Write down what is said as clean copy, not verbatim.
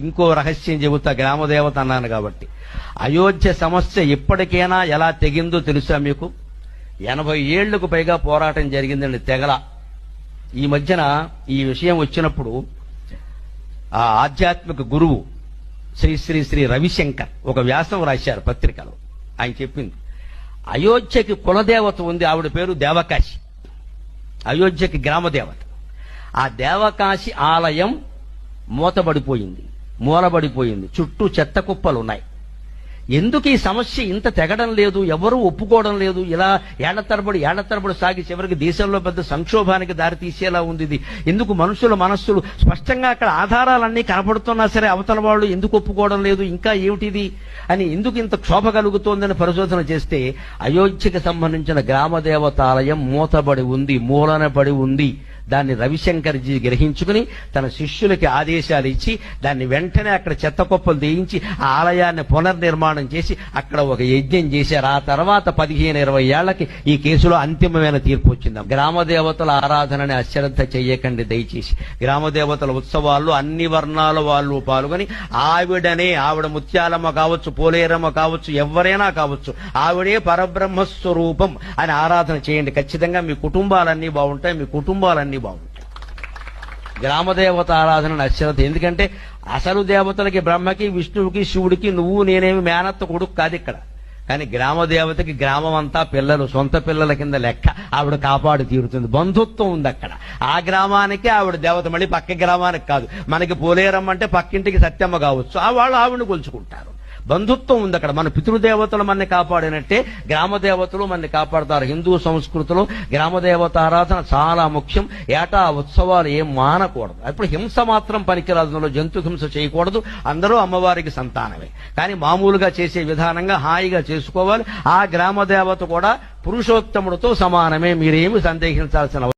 ఇంకో రహస్యం చెబుతా, గ్రామదేవత అన్నాను కాబట్టి. అయోధ్య సమస్య ఇప్పటికైనా ఎలా తెగిందో తెలుసా మీకు? 80 ఏళ్లకు పైగా పోరాటం జరిగిందండి, తెగల. ఈ మధ్యన ఈ విషయం వచ్చినప్పుడు ఆ ఆధ్యాత్మిక గురువు శ్రీ శ్రీ శ్రీ రవిశంకర్ ఒక వ్యాసం రాశారు పత్రికలో. ఆయన చెప్పింది, అయోధ్యకి కులదేవత ఉంది, ఆవిడ పేరు దేవకాశి. అయోధ్యకి గ్రామదేవత. ఆ దేవకాశి ఆలయం మూలబడిపోయింది, చుట్టూ చెత్త కుప్పలు ఉన్నాయి. ఎందుకు ఈ సమస్య ఇంత తెగడం లేదు, ఎవరూ ఒప్పుకోవడం లేదు? ఇలా ఏళ్ల తరబడి సాగి చివరికి దేశంలో పెద్ద సంక్షోభానికి దారితీసేలా ఉంది ఇది. ఎందుకు మనుషుల మనస్సులు స్పష్టంగా అక్కడ ఆధారాలన్నీ కనపడుతున్నా సరే అవతల వాళ్ళు ఎందుకు ఒప్పుకోవడం లేదు, ఇంకా ఏమిటిది అని, ఎందుకు ఇంత క్షోభ కలుగుతోందని పరిశోధన చేస్తే అయోధ్యకి సంబంధించిన గ్రామదేవతాలయం మూలన పడి ఉంది. దాన్ని రవిశంకర్జీ గ్రహించుకుని తన శిష్యులకి ఆదేశాలు ఇచ్చి దాన్ని వెంటనే అక్కడ చెత్త కుప్పలు తీయించి ఆ ఆలయాన్ని పునర్నిర్మాణం చేసి అక్కడ ఒక యజ్ఞం చేశారు. ఆ తర్వాత 15-20 ఏళ్లకి ఈ కేసులో అంతిమమైన తీర్పు వచ్చింది. గ్రామదేవతల ఆరాధనని అశ్రద్ధ చెయ్యకండి దయచేసి. గ్రామదేవతల ఉత్సవాల్లో అన్ని వర్ణాల వాళ్ళు పాల్గొని ఆవిడ ముత్యాలమ్మ కావచ్చు, పోలేరమ్మ కావచ్చు, ఎవరైనా కావచ్చు, ఆవిడే పరబ్రహ్మస్వరూపం అని ఆరాధన చేయండి. ఖచ్చితంగా మీ కుటుంబాలన్నీ బాగుంటాయి, మీ కుటుంబాలన్నీ బాగుంటాయి. గ్రామదేవత ఆరాధన అశ్రద్ధ. ఎందుకంటే అసలు దేవతలకి బ్రహ్మకి, విష్ణువుకి, శివుడికి నువ్వు నేనేమి మేనత్త కొడుకు కాదు ఇక్కడ. కానీ గ్రామదేవతకి గ్రామం అంతా పిల్లలు, సొంత పిల్లల కింద లెక్క. ఆవిడ కాపాడు తీరుతుంది. బంధుత్వం ఉంది అక్కడ. ఆ గ్రామానికి ఆవిడ దేవత, మళ్ళీ పక్క గ్రామానికి కాదు. మనకి పోలేరమ్మ అంటే పక్కింటికి సత్యమ్మ కావచ్చు, వాళ్ళు ఆవిడని కొలుచుకుంటారు. బంధుత్వం ఉంది అక్కడ. మన పితృదేవతలు మనని కాపాడినట్టే గ్రామదేవతలు మనని కాపాడతారు. హిందూ సంస్కృతిలో గ్రామదేవత ఆరాధన చాలా ముఖ్యం. ఏటా ఉత్సవాలు ఏం మానకూడదు. అప్పుడు హింస మాత్రం పనికిరాదు, జంతు హింస చేయకూడదు. అందరూ అమ్మవారికి సంతానమే. కానీ మామూలుగా చేసే విధానంగా హాయిగా చేసుకోవాలి. ఆ గ్రామదేవత కూడా పురుషోత్తముడితో సమానమే, మీరేమి సందేహించాల్సిన